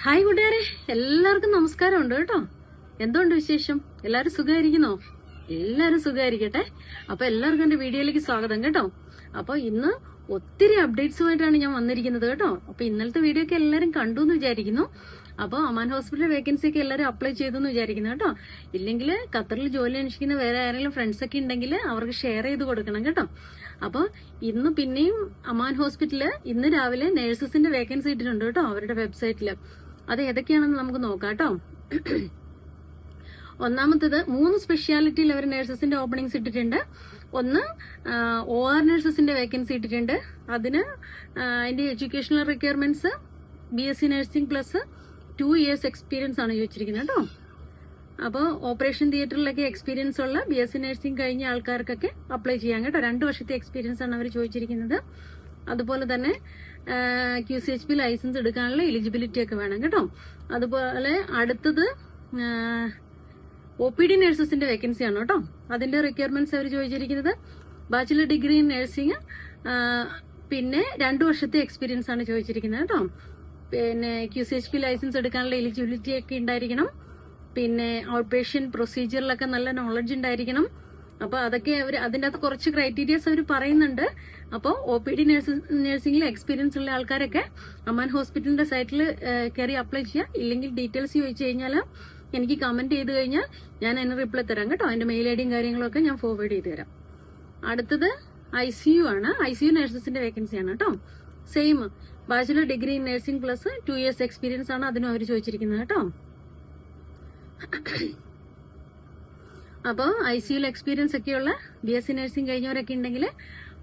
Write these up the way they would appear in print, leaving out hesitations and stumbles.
Hi കൂട്ടുകാരെ, എല്ലാവർക്കും നമസ്കാരമുണ്ട് കേട്ടോ. എന്തുകൊണ്ട് വിശേഷം? എല്ലാവരും സുഖമായിരിക്കുന്നോ? എല്ലാവരും സുഖമായിരിക്കട്ടെ. അപ്പൊ എല്ലാവർക്കും എന്റെ വീഡിയോയിലേക്ക് സ്വാഗതം കേട്ടോ. അപ്പൊ ഇന്ന് ഒത്തിരി അപ്ഡേറ്റ്സുമായിട്ടാണ് ഞാൻ വന്നിരിക്കുന്നത് കേട്ടോ. അപ്പൊ ഇന്നലത്തെ വീഡിയോ ഒക്കെ എല്ലാവരും കണ്ടു എന്ന് വിചാരിക്കുന്നു. അപ്പൊ അമാൻ ഹോസ്പിറ്റൽ വേക്കൻസി ഒക്കെ എല്ലാവരും അപ്ലൈ ചെയ്തു എന്ന് വിചാരിക്കുന്നു കേട്ടോ. ഇല്ലെങ്കിൽ ഖത്തറിൽ ജോലി അന്വേഷിക്കുന്ന വേറെ ആരെങ്കിലും ഫ്രണ്ട്സ് ഒക്കെ ഉണ്ടെങ്കിൽ അവർക്ക് ഷെയർ ചെയ്ത് കൊടുക്കണം കേട്ടോ. അപ്പൊ ഇന്ന് പിന്നെയും അമാൻ ഹോസ്പിറ്റലില് ഇന്ന് രാവിലെ നഴ്സസിന്റെ വേക്കൻസി ഇട്ടിട്ടുണ്ട് കേട്ടോ അവരുടെ വെബ്സൈറ്റില്. അത് ഏതൊക്കെയാണെന്ന് നമുക്ക് നോക്കാം കേട്ടോ. ഒന്നാമത്തേത് 3 സ്പെഷ്യാലിറ്റിയിൽ അവർ നഴ്സസിന്റെ ഓപ്പണിംഗ്സ് ഇട്ടിട്ടുണ്ട്. ഒന്ന് OR നഴ്സസിന്റെ വേക്കൻസി ഇട്ടിട്ടുണ്ട്. അതിന് അതിന്റെ educational requirements BSc nursing plus 2 years experience ആണ് ചോദിച്ചിരിക്കുന്നത് കേട്ടോ. അപ്പോൾ ഓപ്പറേഷൻ തിയേറ്ററിലൊക്കെ എക്സ്പീരിയൻസ് ഉള്ള BSc നഴ്സിംഗ് കഴിഞ്ഞ ആൾക്കാർക്കൊക്കെ അപ്ലൈ ചെയ്യാം കേട്ടോ. 2 വർഷത്തെ എക്സ്പീരിയൻസ് ആണ് അവർ ചോദിച്ചിരിക്കുന്നത്. അതുപോലെ തന്നെ QCHP ലൈസൻസ് എടുക്കാനുള്ള എലിജിബിലിറ്റി ഒക്കെ വേണം കേട്ടോ. അതുപോലെ അടുത്തത് OPD നഴ്സസിന്റെ വേക്കൻസി ആണ് കേട്ടോ. അതിന്റെ റിക്വയർമെന്റ്സ് അവർ ചോദിച്ചിരിക്കുന്നത് ബാച്ചിലർ ഡിഗ്രി ഇൻ നഴ്സിംഗ്, പിന്നെ 2 വർഷത്തെ എക്സ്പീരിയൻസ് ആണ് ചോദിച്ചിരിക്കുന്നത് കേട്ടോ. പിന്നെ QCHP ലൈസൻസ് എടുക്കാനുള്ള എലിജിബിലിറ്റി ഒക്കെ ഉണ്ടായിരിക്കണം. പിന്നെ ഔട്ട് പേഷ്യന്റ് പ്രൊസീജിയറിലൊക്കെ നല്ല നോളജ് ഉണ്ടായിരിക്കണം. അപ്പൊ അതൊക്കെ അതിന്റെ അകത്ത് കുറച്ച് ക്രൈറ്റീരിയസ് അവർ പറയുന്നുണ്ട്. അപ്പോൾ OPD നഴ്സിംഗിൽ എക്സ്പീരിയൻസ് ഉള്ള ആൾക്കാരൊക്കെ അമാൻ ഹോസ്പിറ്റലിന്റെ സൈറ്റിൽ കയറി അപ്ലൈ ചെയ്യാം. ഇല്ലെങ്കിൽ ഡീറ്റെയിൽസ് ചോദിച്ചു കഴിഞ്ഞാൽ എനിക്ക് കമന്റ് ചെയ്ത് കഴിഞ്ഞാൽ ഞാൻ അതിന് റിപ്ലൈ തരാം കേട്ടോ. അതിന്റെ മെയിൽ ഐഡിയും കാര്യങ്ങളൊക്കെ ഞാൻ ഫോർവേഡ് ചെയ്ത് തരാം. അടുത്തത് ICU ആണ്. ICU നഴ്സസിന്റെ വേക്കൻസി ആണ് കേട്ടോ. Same bachelor degree in nursing plus 2 years experience ആണ് അതിനും അവർ ചോദിച്ചിരിക്കുന്നത് കേട്ടോ. അപ്പോൾ ICUയിൽ എക്സ്പീരിയൻസ് ഒക്കെയുള്ള BSc നഴ്സിംഗ് കഴിഞ്ഞവരൊക്കെ ഉണ്ടെങ്കിൽ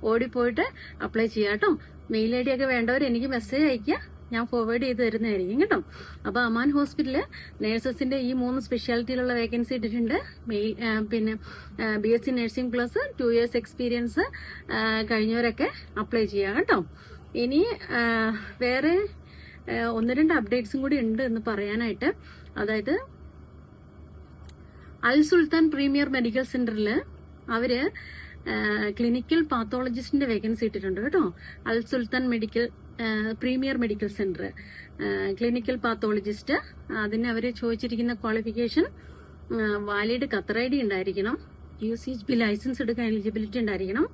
ഓടിപ്പോയിട്ട് അപ്ലൈ ചെയ്യാം കേട്ടോ. മെയിൽ ഐഡി ഒക്കെ വേണ്ടവർ എനിക്ക് മെസ്സേജ് അയക്കുക, ഞാൻ ഫോർവേഡ് ചെയ്ത് തരുന്നതായിരിക്കും കേട്ടോ. അപ്പൊ അമാൻ ഹോസ്പിറ്റലില് നഴ്സസിന്റെ ഈ 3 സ്പെഷ്യാലിറ്റിയിലുള്ള വേക്കൻസി ഇട്ടിട്ടുണ്ട്. പിന്നെ BSc nursing plus 2 years experience കഴിഞ്ഞവരൊക്കെ അപ്ലൈ ചെയ്യാം കേട്ടോ. ഇനി വേറെ 1-2 അപ്ഡേറ്റ്സും കൂടി ഉണ്ട് എന്ന് പറയാനായിട്ട്. അതായത് അൽ സുൽത്താൻ പ്രീമിയർ മെഡിക്കൽ സെന്ററിൽ അവര് ക്ലിനിക്കൽ പാത്തോളജിസ്റ്റിന്റെ വേക്കൻസി ഇട്ടിട്ടുണ്ട് കേട്ടോ. Al Sultan premier medical centre clinical pathologist. അതിന് അവര് ചോദിച്ചിരിക്കുന്ന ക്വാളിഫിക്കേഷൻ വാലിഡ് ഖത്തർ ID ഉണ്ടായിരിക്കണം. QCHP ലൈസൻസ് എടുക്കാൻ എലിജിബിലിറ്റി ഉണ്ടായിരിക്കണം.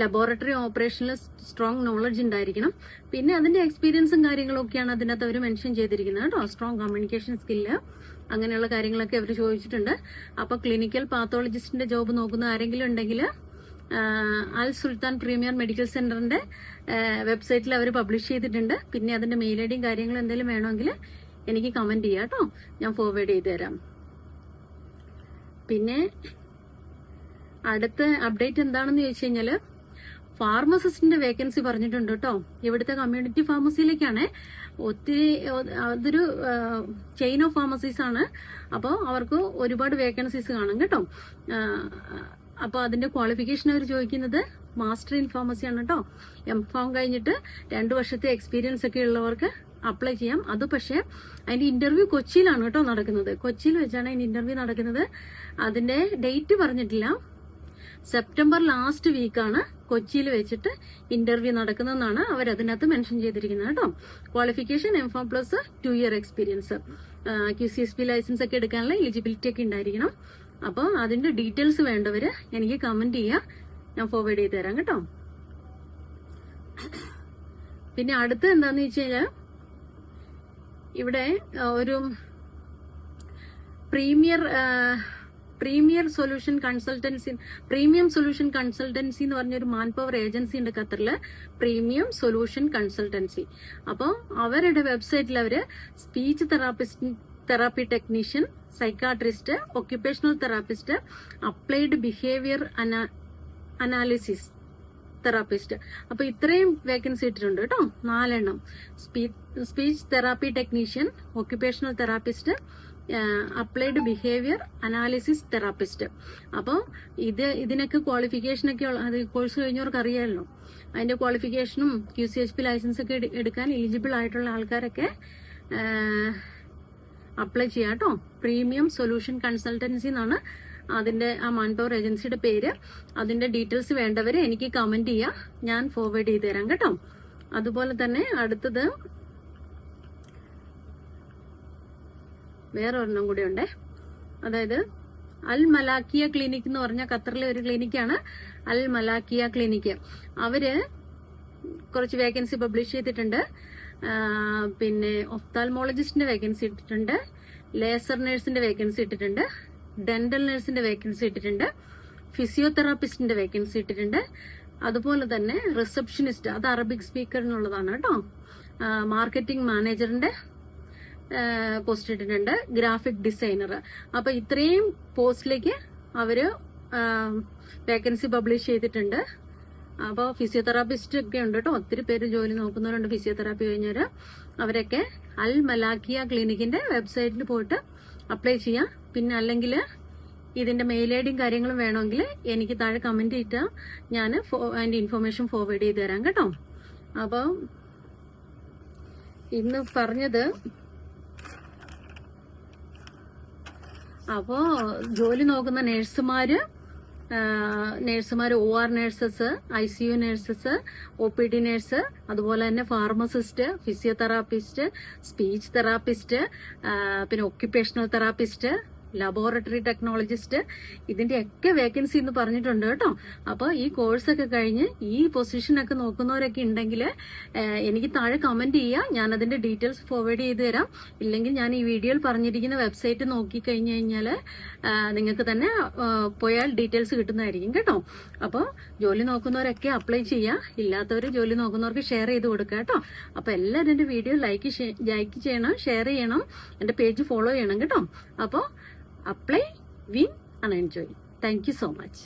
ലബോറട്ടറി ഓപ്പറേഷനിൽ സ്ട്രോങ് നോളജ് ഉണ്ടായിരിക്കണം. പിന്നെ അതിന്റെ എക്സ്പീരിയൻസും കാര്യങ്ങളും ഒക്കെയാണ് അതിനകത്ത് അവർ മെൻഷൻ ചെയ്തിരിക്കുന്നത് കേട്ടോ. സ്ട്രോങ് കമ്മ്യൂണിക്കേഷൻ സ്കില്ല് അങ്ങനെയുള്ള കാര്യങ്ങളൊക്കെ അവർ ചോദിച്ചിട്ടുണ്ട്. അപ്പൊ ക്ലിനിക്കൽ പാത്തോളജിസ്റ്റിന്റെ ജോബ് നോക്കുന്ന ആരെങ്കിലും ഉണ്ടെങ്കിൽ അൽ സുൽത്താൻ പ്രീമിയർ മെഡിക്കൽ സെന്ററിന്റെ വെബ്സൈറ്റിൽ അവർ പബ്ലിഷ് ചെയ്തിട്ടുണ്ട്. പിന്നെ അതിന്റെ മെയിൽ ഐഡിയും കാര്യങ്ങളും എന്തെങ്കിലും വേണമെങ്കിൽ എനിക്ക് കമന്റ് ചെയ്യാം കേട്ടോ. ഞാൻ ഫോർവേഡ് ചെയ്ത് തരാം. പിന്നെ അടുത്ത അപ്ഡേറ്റ് എന്താണെന്ന് ചോദിച്ചു കഴിഞ്ഞാല് ഫാർമസിസ്റ്റിന്റെ വേക്കൻസി പറഞ്ഞിട്ടുണ്ട് കേട്ടോ. ഇവിടുത്തെ കമ്മ്യൂണിറ്റി ഫാർമസിയിലേക്കാണ്. അതൊരു ചെയിൻ ഓഫ് ഫാർമസീസ് ആണ്. അപ്പോൾ അവർക്ക് ഒരുപാട് വേക്കൻസീസ് കാണും കേട്ടോ. അപ്പൊ അതിന്റെ ക്വാളിഫിക്കേഷൻ അവർ ചോദിക്കുന്നത് മാസ്റ്റർ ഇൻ ഫാർമസി ആണ് കേട്ടോ. MPharm കഴിഞ്ഞിട്ട് 2 വർഷത്തെ എക്സ്പീരിയൻസ് ഒക്കെ ഉള്ളവർക്ക് അപ്ലൈ ചെയ്യാം. അത് പക്ഷേ അതിന്റെ ഇന്റർവ്യൂ കൊച്ചിയിലാണ് കേട്ടോ നടക്കുന്നത്. കൊച്ചിയിൽ വെച്ചാണ് അതിന്റെ ഇന്റർവ്യൂ നടക്കുന്നത്. അതിന്റെ ഡേറ്റ് പറഞ്ഞിട്ടില്ല. സെപ്റ്റംബർ ലാസ്റ്റ് വീക്കാണ് കൊച്ചിയിൽ വെച്ചിട്ട് ഇന്റർവ്യൂ നടക്കുന്നതെന്നാണ് അവർ അതിനകത്ത് മെൻഷൻ ചെയ്തിരിക്കുന്നത് കേട്ടോ. Qualification MPharm plus 2 year experience, QCHP licence ഒക്കെ എടുക്കാനുള്ള എലിജിബിലിറ്റി ഒക്കെ ഉണ്ടായിരിക്കണം. അപ്പൊ അതിന്റെ ഡീറ്റെയിൽസ് വേണ്ടവര് എനിക്ക് കമന്റ് ചെയ്യാം, ഞാൻ ഫോർവേഡ് ചെയ്ത് തരാം കേട്ടോ. പിന്നെ അടുത്ത് എന്താന്ന് വെച്ച് കഴിഞ്ഞാൽ ഇവിടെ ഒരു പ്രീമിയം സൊല്യൂഷൻ കൺസൾട്ടൻസി എന്ന് പറഞ്ഞൊരു മാൻ പവർ ഏജൻസി ഉണ്ട് ഖത്തറില്. Premium solution consultancy. അപ്പോൾ അവരുടെ വെബ്സൈറ്റിൽ അവര് speech therapy technician, psychiatrist, occupational therapist, applied behaviour analysis therapist. അപ്പൊ ഇത്രയും വേക്കൻസി ഇട്ടിട്ടുണ്ട് കേട്ടോ. 4 എണ്ണം. Speech therapy technician, occupational therapist, applied behaviour analysis therapist. അപ്പോൾ ഇതിനൊക്കെ ക്വാളിഫിക്കേഷൻ ഒക്കെ അത് കോഴ്സ് കഴിഞ്ഞവർക്ക് അറിയാമല്ലോ. അതിന്റെ ക്വാളിഫിക്കേഷനും QCHP ലൈസൻസ് ഒക്കെ എടുക്കാൻ എലിജിബിൾ ആയിട്ടുള്ള ആൾക്കാരൊക്കെ അപ്ലൈ ചെയ്യാം കേട്ടോ. പ്രീമിയം സൊല്യൂഷൻ കൺസൾട്ടൻസി എന്നാണ് അതിന്റെ ആ മാൻ പവർ ഏജൻസിയുടെ പേര്. അതിന്റെ ഡീറ്റെയിൽസ് വേണ്ടവരെ എനിക്ക് കമന്റ് ചെയ്യാം, ഞാൻ ഫോർവേഡ് ചെയ്ത് തരാം കേട്ടോ. അതുപോലെ തന്നെ അടുത്തത് വേറെ ഒരെണ്ണം കൂടി ഉണ്ട്. അതായത് അൽ മലാക്കിയ ക്ലിനിക് എന്ന് പറഞ്ഞ ഖത്തറിലെ ഒരു ക്ലിനിക്കാണ് അൽ മലാക്കിയ ക്ലിനിക്ക്. അവര് കുറച്ച് വേക്കൻസി പബ്ലിഷ് ചെയ്തിട്ടുണ്ട്. പിന്നെ ഒഫ്താൽമോളജിസ്റ്റിന്റെ വേക്കൻസി ഇട്ടിട്ടുണ്ട്, ലേസർ നഴ്സിന്റെ വേക്കൻസി ഇട്ടിട്ടുണ്ട്, ഡെന്റൽ നഴ്സിന്റെ വേക്കൻസി ഇട്ടിട്ടുണ്ട്, ഫിസിയോതെറാപ്പിസ്റ്റിന്റെ വേക്കൻസി ഇട്ടിട്ടുണ്ട്. അതുപോലെ തന്നെ റിസപ്ഷനിസ്റ്റ്, അത് അറബിക് സ്പീക്കറിനുള്ളതാണ് കേട്ടോ. മാർക്കറ്റിംഗ് മാനേജറിന്റെ പോസ്റ്റ് ഇട്ടിട്ടുണ്ട്, ഗ്രാഫിക് ഡിസൈനർ. അപ്പൊ ഇത്രയും പോസ്റ്റിലേക്ക് അവര് വേക്കൻസി പബ്ലിഷ് ചെയ്തിട്ടുണ്ട്. അപ്പോൾ ഫിസിയോതെറാപ്പിസ്റ്റ് ഒക്കെ ഉണ്ട് കേട്ടോ, ഒത്തിരി പേര് ജോലി നോക്കുന്നവരുണ്ട് ഫിസിയോതെറാപ്പി കഴിഞ്ഞവര്. അവരൊക്കെ അൽ മലാക്കിയ ക്ലിനിക്കിന്റെ വെബ്സൈറ്റിൽ പോയിട്ട് അപ്ലൈ ചെയ്യാം. പിന്നെ അല്ലെങ്കിൽ ഇതിന്റെ മെയിൽ ഐഡിയും കാര്യങ്ങളും വേണമെങ്കിൽ എനിക്ക് താഴെ കമന്റ് ഇട്ടാൽ ഞാൻ അതിന്റെ ഇൻഫർമേഷൻ ഫോർവേഡ് ചെയ്ത് തരാം കേട്ടോ. അപ്പോൾ ഇന്ന് പറഞ്ഞത്, അപ്പോ ജോലി നോക്കുന്ന നഴ്സുമാര്, OR nurses, ICU nurses, OPD nurse, അതുപോലെ തന്നെ ഫാർമസിസ്റ്റ്, ഫിസിയോതെറാപ്പിസ്റ്റ്, സ്പീച്ച് തെറാപ്പിസ്റ്റ്, പിന്നെ ഒക്യുപേഷണൽ തെറാപ്പിസ്റ്റ്, ലബോറട്ടറി ടെക്നോളജിസ്റ്റ്, ഇതിന്റെയൊക്കെ വേക്കൻസി എന്ന് പറഞ്ഞിട്ടുണ്ട് കേട്ടോ. അപ്പൊ ഈ കോഴ്സൊക്കെ കഴിഞ്ഞ് ഈ പൊസിഷനൊക്കെ നോക്കുന്നവരൊക്കെ ഉണ്ടെങ്കിൽ എനിക്ക് താഴെ കമന്റ് ചെയ്യുക, ഞാൻ അതിന്റെ ഡീറ്റെയിൽസ് ഫോർവേഡ് ചെയ്ത് തരാം. ഇല്ലെങ്കിൽ ഞാൻ ഈ വീഡിയോയിൽ പറഞ്ഞിരിക്കുന്ന വെബ്സൈറ്റ് നോക്കി കഴിഞ്ഞു കഴിഞ്ഞാൽ നിങ്ങൾക്ക് തന്നെ പോയാൽ ഡീറ്റെയിൽസ് കിട്ടുന്നതായിരിക്കും കേട്ടോ. അപ്പോൾ ജോലി നോക്കുന്നവരൊക്കെ അപ്ലൈ ചെയ്യുക, ഇല്ലാത്തവർ ജോലി നോക്കുന്നവർക്ക് ഷെയർ ചെയ്ത് കൊടുക്കുക കേട്ടോ. അപ്പൊ എല്ലാവരും എന്റെ വീഡിയോ ലൈക്ക് ചെയ്യണം, ഷെയർ ചെയ്യണം, എന്റെ പേജ് ഫോളോ ചെയ്യണം കേട്ടോ. അപ്പോൾ apply, win and enjoy. Thank you so much.